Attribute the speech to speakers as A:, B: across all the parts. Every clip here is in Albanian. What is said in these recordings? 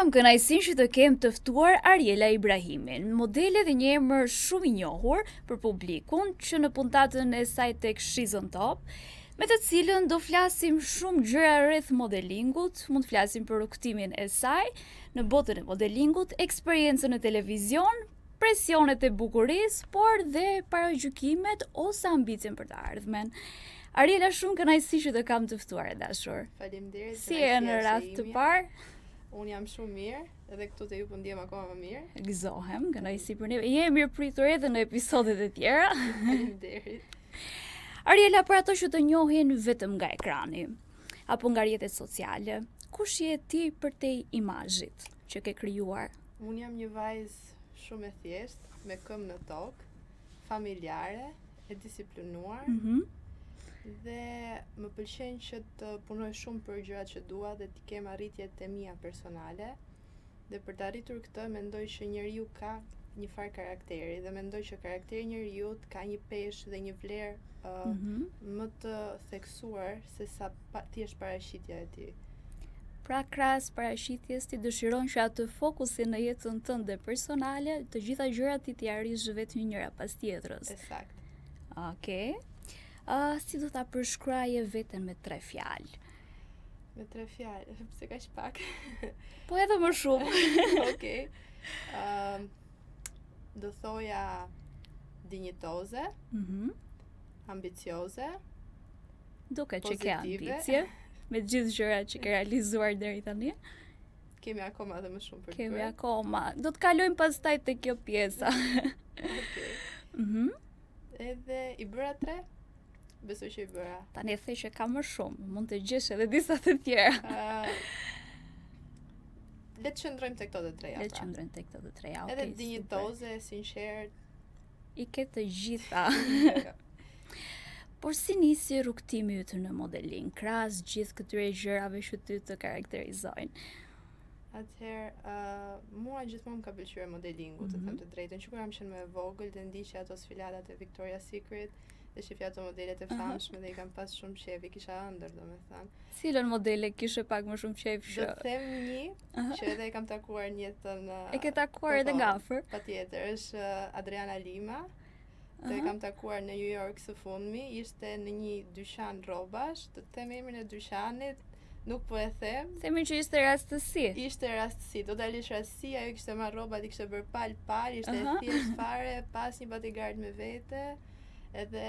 A: kam kënaqësinë që të kem të ftuar Ariela Ibrahimin, modele dhe një emër shumë i njohur për publikun që në puntatën e saj tek She's on Top, me të cilën do flasim shumë gjëra rreth modelingut, mund të flasim për rrugtimin e saj në botën e modelingut, eksperiencën në televizion, presionet e bukurisë, por dhe paragjykimet ose ambicien për të ardhmen. Ariela, shumë kënaqësi që të kam të ftuar e dashur.
B: Faleminderit.
A: Si e në radhë të parë?
B: Unë jam shumë mirë, edhe këtu te ju po ndjem akoma më mirë.
A: Gëzohem, kënaqësi për ne. Jemi mirë pritur edhe në episodet e tjera.
B: Faleminderit.
A: Ariela, për ato që të njohin vetëm nga ekrani apo nga rrjetet sociale, kush je ti për te imazhit që ke krijuar?
B: Unë jam një vajzë shumë e thjeshtë, me këmbë në tokë, familjare, e disiplinuar. Dhe më pëlqen që të punoj shumë për gjërat që dua dhe të kem arritjet e mia personale. Dhe për të arritur këtë, mendoj që njeriu ka një farë karakteri dhe mendoj që karakteri njeriu ka një peshë dhe një vlerë më të theksuar se sa thjesht paraqitja e tij.
A: Pra krahas paraqitjes ti dëshiron që atë fokusin në jetën tënde personale, të gjitha gjërat ti arrish vetëm njëra pas tjetrës.
B: Ësakt.
A: Okej. Si do ta përshkruaje veten me 3 fjalë?
B: Me 3 fjalë, pse kaq pak?
A: Po edhe më shumë.
B: Okej. Do thoja dinjitoze, ambicioze,
A: duke që ke
B: pozitive.
A: ambicie, me gjithë gjërat që ke realizuar deri tani.
B: Kemi akoma dhe më shumë për të
A: Kemi
B: bërë.
A: akoma. Do të kalojmë pastaj te kjo pjesa.
B: Okej. Edhe i bëra 3? Besoj që i bëra.
A: Tani e the që ka më shumë, mund të gjesh edhe disa të tjera.
B: Le të qëndrojmë tek këto të treja.
A: Le të qëndrojmë tek këto të treja.
B: Edhe
A: Okej,
B: dinjitoze, sinqert.
A: I ke të gjitha. Por si nisi rrugtimi yt në modeling, krahas gjithë këtyre gjërave që ty të karakterizojnë?
B: Atëherë, mua gjithmonë ka pëlqyer modelingu, të them të drejtën. Që kur jam qenë më e vogël dhe ndiqja ato sfilatat e Victoria's Secret, dhe shifja ato modelet e famshme dhe i kam pas shumë qef, i kisha ëndër domethënë.
A: Cilën modele kishe pak më shumë qef
B: Do të them një që edhe e kam takuar në jetën.
A: E ke takuar edhe nga afër?
B: Patjetër, është Adriana Lima. Të kam takuar në New York së fundmi, ishte në një dyqan rrobash, të them emrin e dyqanit, nuk po e them.
A: Themi që ishte rastësi.
B: Ishte rastësi, totalisht rastësi, ajo kishte marrë rrobat, i kishte bërë pal, ishte thjesht fare, pas një bodyguard me vete, edhe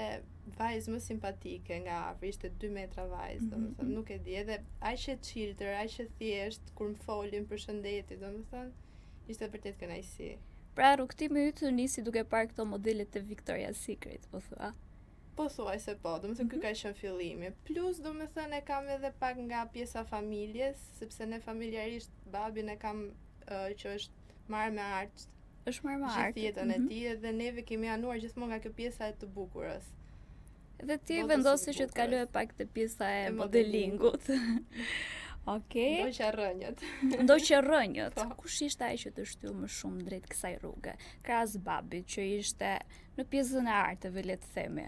B: vajzë më simpatike nga afër, ishte 2 metra vajzë, domethënë, nuk e di, edhe aq e chillter, aq e thjesht kur më folin përshëndetje, domethënë, ishte vërtet kënaqësi.
A: Pra rrugtimi yt nisi duke parë këto modelet të Victoria's Secret, po thua?
B: Po thuaj se po, domethënë ky ka qenë fillimi. Plus domethënë e kam edhe pak nga pjesa familjes, sepse ne familjarisht babin e kam që është marrë me art.
A: Është marrë me art.
B: Gjithë jetën e tij dhe neve kemi anuar gjithmonë nga kjo pjesa e të bukurës.
A: Dhe ti vendosi që të kaloje pak te pjesa e modelingut. Okej. Ndoqë rrënjët. Kush ishte ai që të shtyu më shumë drejt kësaj rruge? Krahas babit që ishte në pjesën e arteve, le të themi.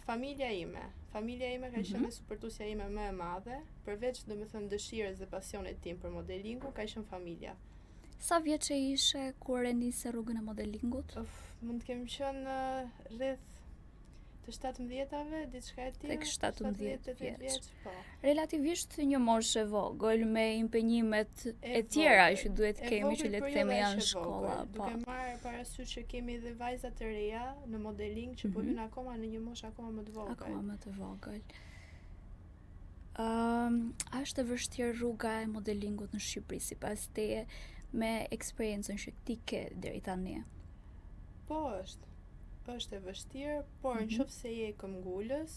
B: Familja ime ka qenë supportuesja ime më e madhe, përveç domethënë dëshirës dhe pasionit tim për modelingu, ka qenë familja.
A: Sa vjeçe ishe kur e nisi rrugën e modelingut?
B: Mund të kemi qenë rreth të 17-ave, diçka e tillë.
A: Tek 17 vjeç.
B: Po.
A: Relativisht një moshë e vogël me impenjimet e tjera që duhet kemi që le të themi janë shkolla, po.
B: Duke marrë parasysh që kemi edhe vajza të reja në modeling që po hyjnë akoma në një moshë akoma më të vogël.
A: Akoma më të vogël. A është e vështirë rruga e modelingut në Shqipëri sipas teje me eksperiencën që ti ke deri tani?
B: Po është e vështirë, por nëse je këmbgulës,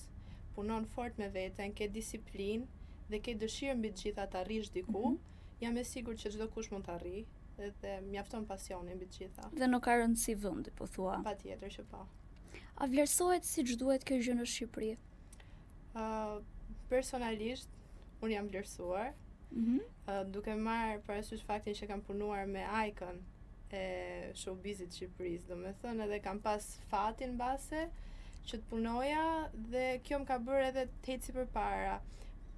B: punon fort me veten, ke disiplinë dhe ke dëshirë mbi të gjitha të arrish diku, jam e sigurt që çdo kush mund të arrijë, dhe mjafton pasioni mbi të gjitha.
A: Dhe nuk ka rëndësi vendi, po thua.
B: Patjetër që po.
A: A vlerësohet siç duhet kjo gjë në Shqipëri?
B: Personalisht, unë jam vlerësuar, duke marrë parasysh faktin që kam punuar me Icon e showbizit Shqipërisë, domethënë edhe kam pas fatin mbase që të punoja dhe kjo më ka bërë edhe të eci përpara.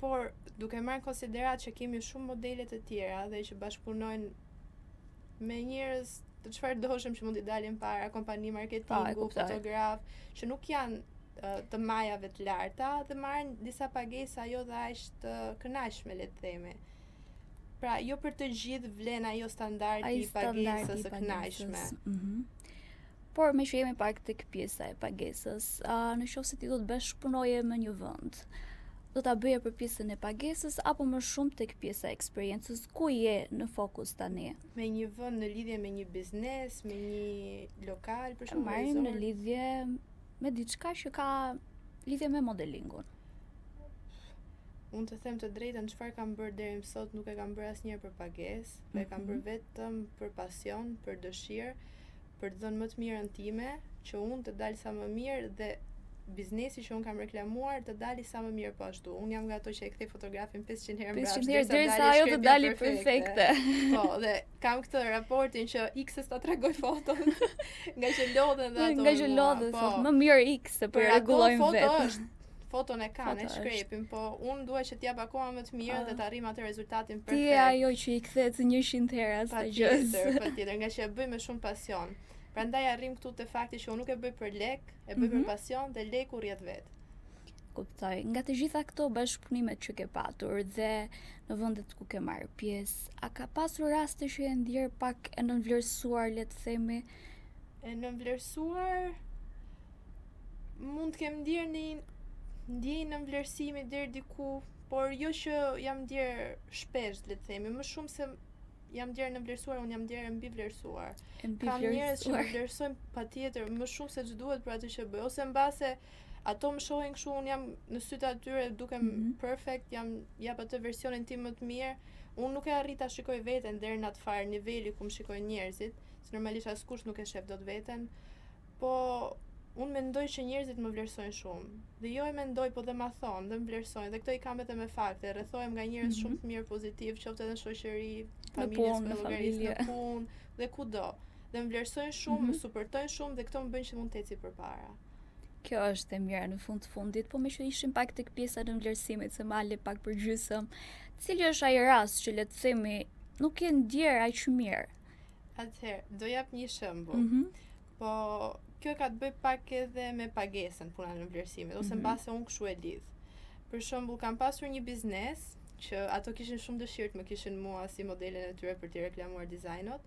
B: por duke marrë në konsiderat që kemi shumë modele të tjera dhe që bashkëpunojnë me njerëz të çfarëdoshëm që mund t'i dalin para, kompani marketingu, fotograf, që nuk janë të majave të larta dhe marrin disa pagesa jo dhe aq të kënaqshme, le të themi. Pra, jo për të gjithë vlen ajo standardi i pagesës së kënaqshme.
A: Por me që jemi pak tek pjesa e pagesës, në qoftë se ti do të bashkëpunoje me një vend, do ta bëje për pjesën e pagesës apo më shumë tek pjesa e eksperiencës, ku je në fokus tani?
B: Me një vend në lidhje me një biznes, me një lokal, për shembull,
A: marrim në lidhje me diçka që ka lidhje me modelingun.
B: Unë të them të drejtën, çfarë kam bërë deri më sot nuk e kam bërë asnjëherë për pagesë, e kam bërë vetëm për pasion, për dëshirë, për të dhënë më të mirën time, që unë të dalë sa më mirë dhe biznesi që unë kam reklamuar të dali sa më mirë po ashtu. Unë jam nga ato që e kthej fotografin 500 herë mbrapsht,
A: 500 herë derisa ajo të dali perfekte.
B: Po, dhe kam këtë raportin që X-s ta tregoj foton, nga që lodhen dhe ato.
A: Nga që lodhen, thotë më mirë X se për rregullojmë vetë.
B: Foton e kanë, e shkrepin, po unë dua që t'jap akoma më të mirë dhe t'arrim atë rezultatin perfekt.
A: Ti je ajo që i kthehet 100 herë asaj gjës.
B: Patjetër, nga që e bëj me shumë pasion. Prandaj arrim këtu te fakti që unë nuk e bëj për lek, e bëj për pasion dhe leku rrjedh vet.
A: Kuptoj. Nga të gjitha këto bashkëpunimet që ke patur dhe në vendet ku ke marrë pjesë, a ka pasur raste që e ndjer pak e nënvlerësuar, le të themi?
B: E nënvlerësuar mund të kem ndier në ndjej në vlerësimi deri diku, por jo që jam ndier shpesh, le të themi, më shumë se jam ndier në vlerësuar, unë jam ndier mbi vlerësuar. Kam njerëz që më vlerësojnë patjetër më shumë se ç'duhet për atë që bëj, ose mbase ato më shohin kështu, unë jam në sytë atyre dukem perfect, jap atë versionin tim më të mirë. Unë nuk e arrit ta shikoj veten deri në atë farë niveli ku më shikojnë njerëzit, se normalisht askush nuk e shef dot veten, po unë mendoj që njerëzit më vlerësojnë shumë. Dhe jo e mendoj, po dhe ma thonë, dhe më vlerësojnë. Dhe këto i kam edhe me fakte. Rrethohem nga njerëz shumë të mirë pozitiv, qoftë edhe në shoqëri, familjes, me llogarisë, në punë, dhe kudo. Dhe më vlerësojnë shumë, më suportojnë shumë dhe këto më bëjnë që mund të eci përpara.
A: Kjo është e mirë në fund të fundit, po me që ishim pak tek pjesa në vlerësimit, se male pak për gjysëm. Cili është ai rast që le të themi nuk e ndjer aq mirë?
B: Atëherë, do jap një shembull. Po kjo ka të bëj pak edhe me pagesën, puna në vlerësimit, ose mbase unë kështu e lidh. Për shembull, kam pasur një biznes që ato kishin shumë dëshirë të më kishin mua si modelen e tyre për t'i reklamuar dizajnot,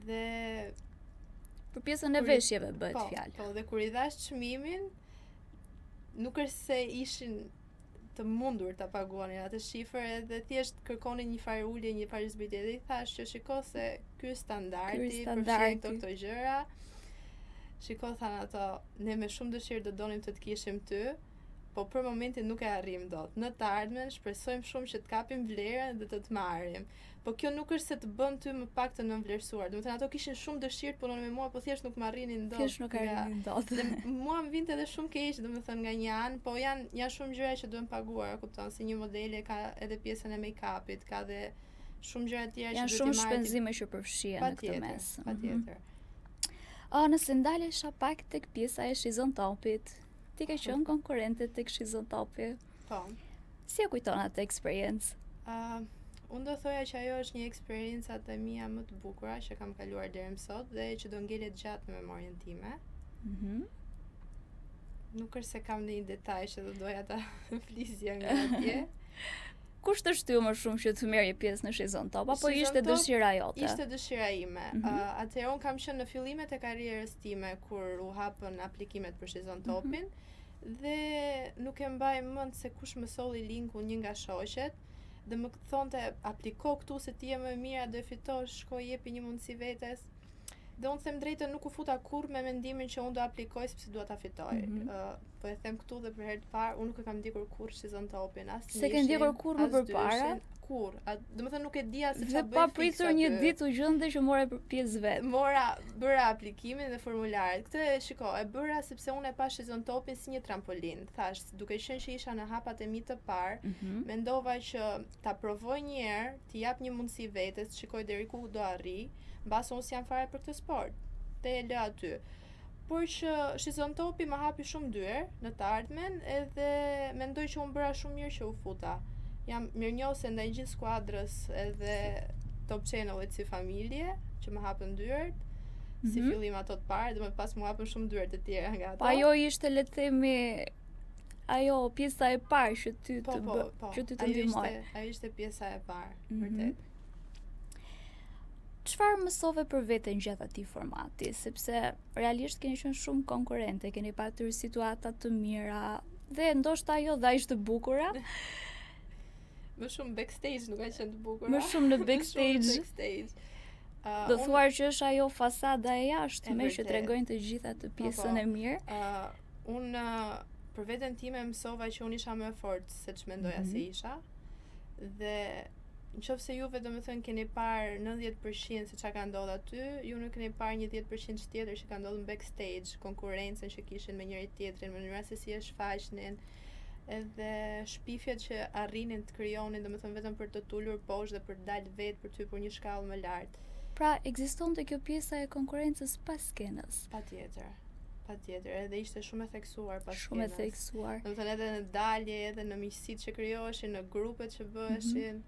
B: dhe
A: për pjesën e veshjeve bëhet fjalë.
B: Po, dhe kur i dhash çmimin, nuk është se ishin të mundur ta paguanin atë shifër, edhe thjesht kërkonin një farë ulje, një farë zbritje, dhe i thash që shiko se ky është standardi, përfshin këto gjëra. Shiko, thanë ato, ne me shumë dëshirë do donim të kishim ty, po për momentin nuk e arrim dot. Në të ardhmen shpresojmë shumë që të kapim vlerën dhe të marrim. Po kjo nuk është se të bën ty më pak të nënvlerësuar. Do të thënë ato kishin shumë dëshirë të punojnë me mua, po thjesht nuk më arrinin dot.
A: Thjesht nuk arrinin dot.
B: Dhe mua më vinte edhe shumë keq, domethënë nga një anë, po janë shumë gjëra që duhen paguar, kupton, si një modele ka edhe pjesën e make-upit, ka edhe shumë gjëra tjera që duhet të marrë.
A: Janë shumë shpenzime që përfshihen në këtë mes.
B: Patjetër.
A: Nëse ndalesha pak tek pjesa e Shizon Topit, ti ke qenë konkurrente tek Shizon Topi.
B: Po.
A: Si e kujton atë eksperiencë?
B: Unë do thoja që ajo është një eksperjencat e mia më të bukura që kam kaluar deri më sot dhe që do ngelet gjatë në memorien time. Nuk është se kam ndonjë detaj që do doja ta flisja nga atje.
A: Kush të shtyu më shumë që të merrje pjesë në Shizon Top, apo ishte dëshira jote?
B: Ishte dëshira ime. Atëherë unë kam qenë në fillimet e karrierës time kur u hapën aplikimet për Shizon Topin, dhe nuk e mbaj mend se kush më solli linkun, një nga shoqet, dhe më thonte apliko këtu se ti je më e mira, do e fitosh, shkoj jepi një mundësi vetes. Dhe unë them drejtën, nuk u futa kurrë me mendimin që unë do aplikoj sepse dua ta fitoj. Po e them këtu dhe për herë të parë, unë nuk e kam ndjekur kurrë Shizon Topin, as
A: se ke ndjekur kurrë më përpara?
B: Kurrë. Domethënë nuk e dija se
A: çfarë bëj. Dhe pa pritur një ditë u gjende që more pjesë vet.
B: Bëra aplikimin dhe formularet. Këtë shiko, e bëra sepse unë e pa Shizon Topin si një trampolin. Thash, duke qenë që isha në hapat e mi të parë, mendova që ta provoj një herë, t'i jap një mundësi vetes, të shikoj deri ku do arri. Mbas unë s'jam fare për këtë sport, te e lë aty. Por që Shizon Topi më hapi shumë dyer në të ardhmen, edhe mendoj që unë bëra shumë mirë që u futa. jam mirënjohëse ndaj gjithë skuadrës edhe Top Channelit si familje, që më hapën dyert, si fillim ato të parë, dhe më pas më hapën shumë dyert të tjera nga ato.
A: Po ajo ishte, le të themi, ajo pjesa e parë që ty të që ty të ndihmoi.
B: Ajo ishte pjesa e parë, vërtet.
A: Çfarë mësove për veten gjatë atij formati, sepse realisht keni qenë shumë konkurrente, keni patur situata të mira dhe ndoshta ajo dha ishte bukura.
B: Më shumë backstage nuk ka qenë të bukura.
A: Më shumë në backstage. Do thuar që është ajo fasada e jashtme që tregojnë të gjitha të pjesën e mirë.
B: Unë për veten time mësova që unë isha më e fortë se ç'mendoja se isha. Dhe nëse juve domethënë keni parë 90% se çka ka ndodhur aty, ju nuk keni parë një 10% tjetër që ka ndodhur në backstage, konkurrencën që kishin me njëri tjetrin, mënyra se si e shfaqnin, edhe shpifjet që arrinin të krijonin domethënë vetëm për të tulur poshtë dhe për të dalë vetë për të hyrë një shkallë më lart.
A: Pra, ekzistonte kjo pjesa e konkurrencës pas skenës.
B: Patjetër, edhe ishte shumë e theksuar pas skenës.
A: Shumë e theksuar.
B: Domethënë edhe në dalje, edhe në miqësitë që krijoheshin, në grupet që bëheshin.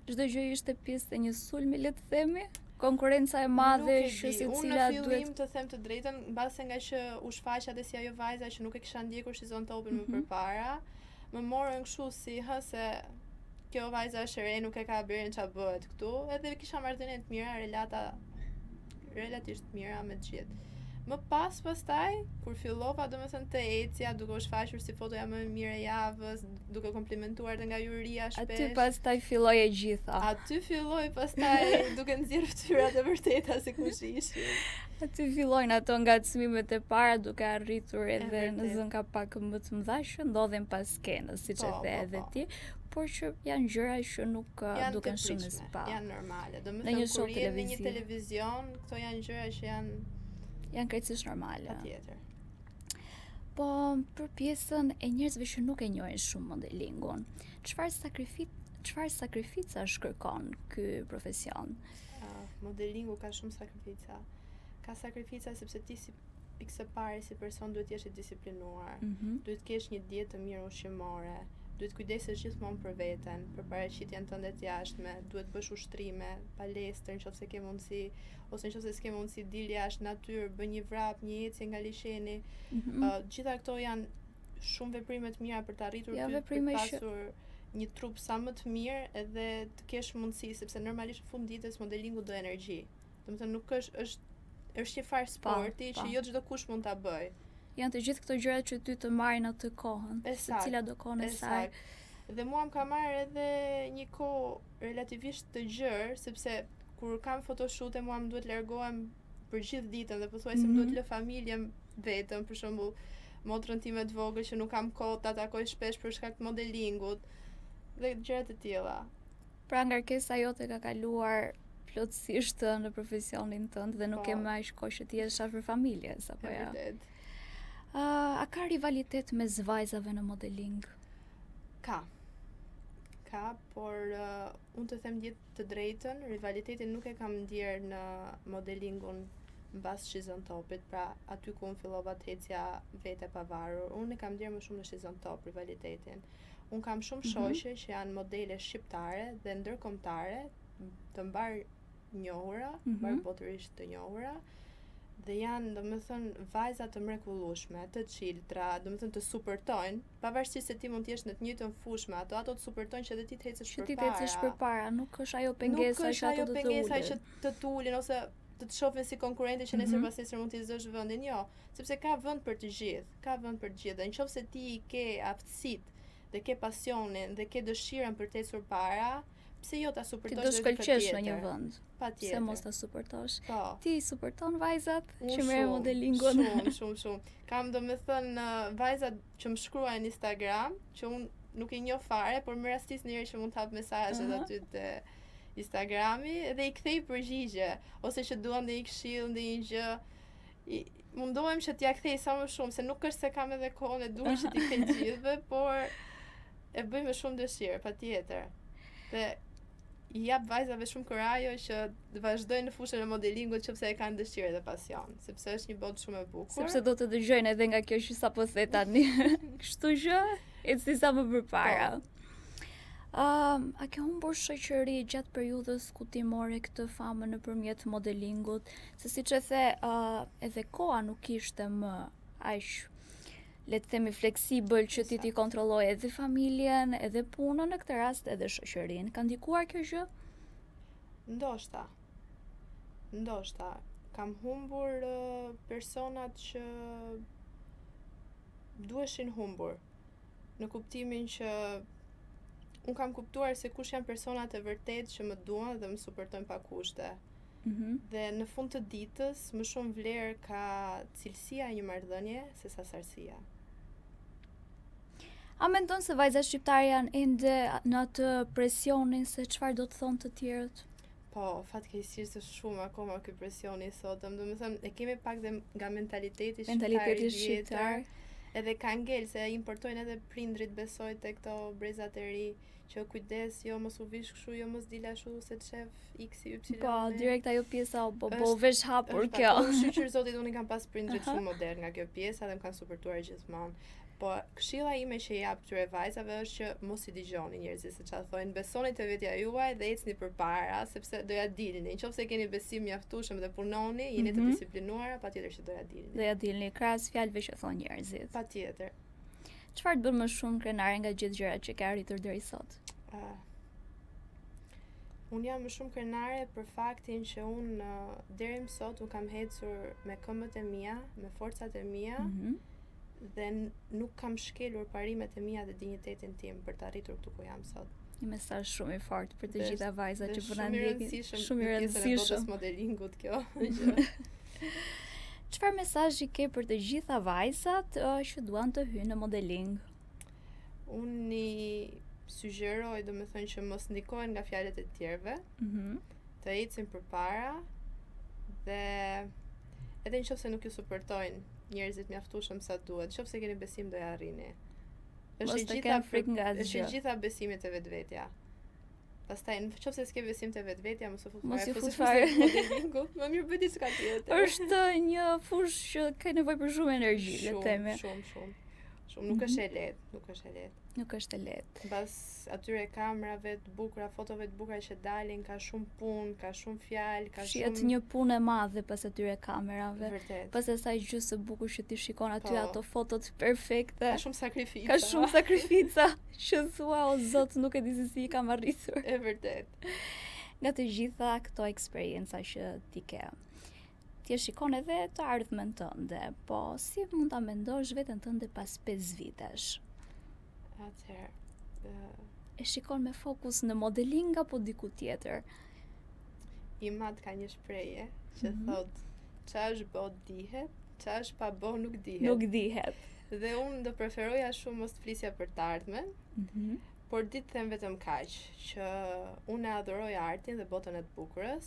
A: Çdo gjë ishte pjesë e një sulmi, le të themi, konkurenca e madhe që secila duhet.
B: Unë në fillim të them të drejtën, mbase nga që u shfaqja dhe si ajo vajza që nuk e kisha ndjekur Shizon Topin më përpara, më morën kështu si se kjo vajza është e re, nuk e ka bërin ç'a bëhet këtu, edhe kisha marrëdhënie të mira, relata relativisht mira me të gjithë. Më pastaj, kur fillova domethënë të ecja, duke u shfaqur si fotoja më e mirë e javës, duke komplimentuar dhe nga juria shpesh.
A: Aty pastaj filloi e gjitha.
B: Aty filloi pastaj duke nxjerrë fytyrat e vërteta se kush ishin.
A: Aty fillojnë ato ngacmimet e para duke arritur edhe në zënka pak më të mëdha që ndodhen pas skenës, siç e the edhe ti, por që janë gjëra që nuk duken shumë spa.
B: Janë normale. Domethënë kur je në një televizion, këto janë gjëra që janë
A: krejtësisht normale.
B: Patjetër.
A: Po për pjesën e njerëzve që nuk e njohin shumë modelingun, çfarë sakrificash kërkon ky profesion?
B: Modelingu ka shumë sakrifica. Ka sakrifica sepse ti si pikë së pare si person duhet jesh i disiplinuar. Duhet kesh një dietë të mirë ushqimore. Duhet kujdesesh gjithmonë për veten, për paraqitjen tënde të jashtme, duhet bësh ushtrime, palestër nëse ke mundësi, ose nëse s'ke mundësi dil jashtë natyrë, bën një vrap, një ecje nga liçeni. Gjitha këto janë shumë veprime të mira për të arritur ty të pasur një trup sa më të mirë edhe të kesh mundësi, sepse normalisht në fund ditës modelingu do energji. Domethënë nuk është një farë sporti që jo çdo kush mund ta bëj.
A: Janë të gjithë këto gjërat që ty të marrin atë kohën, se cila do kohën e saj.
B: Dhe mua më ka marrë edhe një kohë relativisht të gjerë, sepse kur kam photoshoot mua më duhet largohem për gjithë ditën dhe pothuajse më duhet lë familjen vetëm, për shembull, motrën time të vogël që nuk kam kohë ta takoj shpesh për shkak të modelingut dhe gjëra të tilla.
A: Pra ngarkesa jote ka kaluar plotësisht në profesionin tënd dhe nuk ke më aq kohë që ti jesh afër familjes, apo jo? A ka rivalitet mes vajzave në modeling?
B: Ka, por unë të them të drejtën, rivalitetin nuk e kam ndjerë në modelingun mbas Shizon Topit, pra aty ku unë fillova të hecja vete pavarur, unë e kam ndjerë më shumë në Shizon Top rivalitetin. Unë kam shumë shoqe që janë modele shqiptare dhe ndërkombëtare, të mbar njohura, mbar botërisht të njohura, dhe janë, domethënë, vajza të mrekullueshme, të çiltra, domethënë të supertojnë, pavarësisht se ti mund të jesh në të njëjtën fushë me ato do të supertojnë që edhe ti të ecësh
A: përpara. Nuk është ajo pengesa që ato do të ulin.
B: Nuk është ajo pengesa që të tulin ose të shohin si konkurrente që nesër pas nesër mund të zësh vendin, jo, sepse ka vend për të gjithë. Dhe nëse ti ke aftësitë dhe ke pasionin dhe ke dëshirën për të ecur para, pse jo ta suportosh?
A: Ti do shkëlqesh në një vend.
B: Patjetër.
A: Se mos ta suportosh.
B: Po.
A: Ti suporton vajzat që merren modelingun?
B: Shumë. Kam domethënë vajzat që më shkruajnë në Instagram, që unë nuk i njoh fare, por më rastis njëherë që mund të hap mesazhet aty te Instagrami dhe i kthej përgjigje, ose që duan dhe i këshill ndonjë gjë. Mundohem që t'ja kthej sa më shumë, se nuk është se kam edhe kohën e duhur që t'i kthej gjithëve, por e bëj me shumë dëshirë, patjetër. Dhe i jap vajzave shumë kurajo që të vazhdojnë në fushën e modelingut nëse e kanë dëshirë dhe pasion, sepse është një botë shumë e bukur.
A: Sepse do të dëgjojnë edhe nga kjo që sapo the tani. Kështu që eci sa më përpara. A ke humbur shoqëri gjatë periudhës ku ti more këtë famën nëpërmjet modelingut, se siç e the, edhe koha nuk ishte më aq, le të themi, fleksibël që ti kontrolloj edhe familjen, edhe punën, në këtë rast edhe shoqërinë. Ka ndikuar kjo gjë?
B: Ndoshta. Kam humbur personat që duheshin humbur. Në kuptimin që unë kam kuptuar se kush janë personat e vërtet që më duan dhe më suportojnë pa kushte. Dhe në fund të ditës më shumë vlerë ka cilësia e një marrëdhënie se sa sarsia.
A: A mendon se vajzat shqiptare janë ende në atë presionin se çfarë do të thonë të tjerët?
B: Po, fatkeqësisht është shumë akoma ky presioni sot. Domethënë e kemi pak dhe nga mentaliteti shqiptar. Edhe ka ngel se importojnë edhe prindrit, besoj, te këto brezat e ri, që kujdes, jo mos u vish kështu, jo mos dila ashtu se shef X Y.
A: Po, direkt ajo pjesa bo vesh hapur kjo.
B: Po, shqyr zotit, unë kam pas prindrit shumë modern nga kjo pjesa dhe më kanë suportuar gjithmonë. Po, këshilla ime që jap këtyre vajzave është që mos i dëgjoni njerëzit se çfarë thonë, besoni te vetja juaj dhe ecni përpara, sepse do ja dilni. Nëse keni besim mjaftueshëm dhe punoni, jeni të disiplinuara, patjetër që do ja dilni.
A: Do ja dilni krahas fjalëve që thonë njerëzit.
B: Patjetër.
A: Çfarë të bën më shumë krenare nga gjithë gjërat që ke arritur deri sot?
B: Unë jam më shumë krenare për faktin që unë deri më sot u kam ecur me këmbët e mia, me forcat e mia. Dhe nuk kam shkelur parimet e mia dhe dinjitetin tim për të arritur këtu ku jam sot.
A: Një mesazh shumë i fortë për të gjitha vajzat që po na ndjekin.
B: Shumë i rëndësishëm në modelingut kjo.
A: Çfarë mesazhi ke për të gjitha vajzat që duan të hyjnë në modeling?
B: Unë i sugjeroj, domethënë, që mos ndikohen nga fjalët e tjerëve, të ecin përpara dhe edhe nëse nuk ju suportojnë njerëzit mjaftueshëm sa duhet, nëse keni besim do ja arrini. Është gjitha besimit e vetvetja. Pastaj nëse s'ke besim te vetvetja, mos u fut fare modelingut, më mirë bëj diçka tjetër.
A: Është një fushë që ka nevojë për shumë energji, le të themi.
B: Shumë. Nuk është e lehtë.
A: Nuk është e lehtë.
B: Mbas atyre kamerave të bukura, fotove të bukura që dalin, ka shumë punë, ka shumë fjalë, ka shumë.
A: Shihet një punë e madhe pas atyre kamerave.
B: Vërtet.
A: Pas asaj gjë së bukur që ti shikon aty ato fotot perfekte.
B: Ka shumë sakrifica.
A: Ka shumë sakrifica që thua o Zot, nuk e di se si i kam arritur.
B: E vërtet.
A: Nga të gjitha këto eksperienca që ti ke, ti e shikon edhe të ardhmen tënde, po si mund ta mendosh veten tënde pas 5 vitesh?
B: Atëherë,
A: e shikon me fokus në modeling apo diku tjetër?
B: I madh ka një shprehje që thot, çfarë është bë dihet, çfarë është pa bë nuk dihet.
A: Nuk dihet.
B: Dhe unë do preferoja shumë mos të flisja për të ardhmen, por ditë them vetëm kaq, që unë adhuroj artin dhe botën e të bukurës,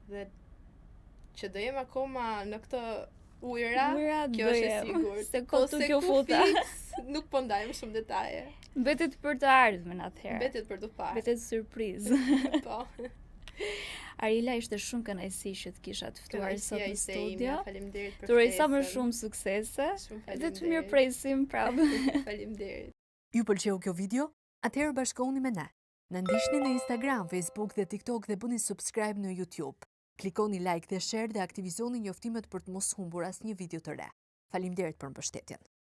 B: dhe që do jem akoma në këtë ujëra, kjo është e sigurt.
A: Se kot nuk jo futa.
B: Nuk po ndajmë shumë detaje.
A: Mbetet për të ardhmen atëherë.
B: Mbetet për të parë.
A: Mbetet surprizë.
B: Po.
A: Arila, ishte shumë kënaqësi që të kisha të ftuar sot në studio.
B: Faleminderit për
A: ftesën. Turoj sa më shumë suksese. Dhe të mirëpresim prapë.
B: Faleminderit.
C: Ju pëlqeu kjo video? Atëherë bashkohuni me ne. Na ndiqni në Instagram, Facebook dhe TikTok dhe bëni subscribe në YouTube. Klikoni like dhe share dhe aktivizoni njoftimet për të mos humbur asnjë video të re. Faleminderit për mbështetjen.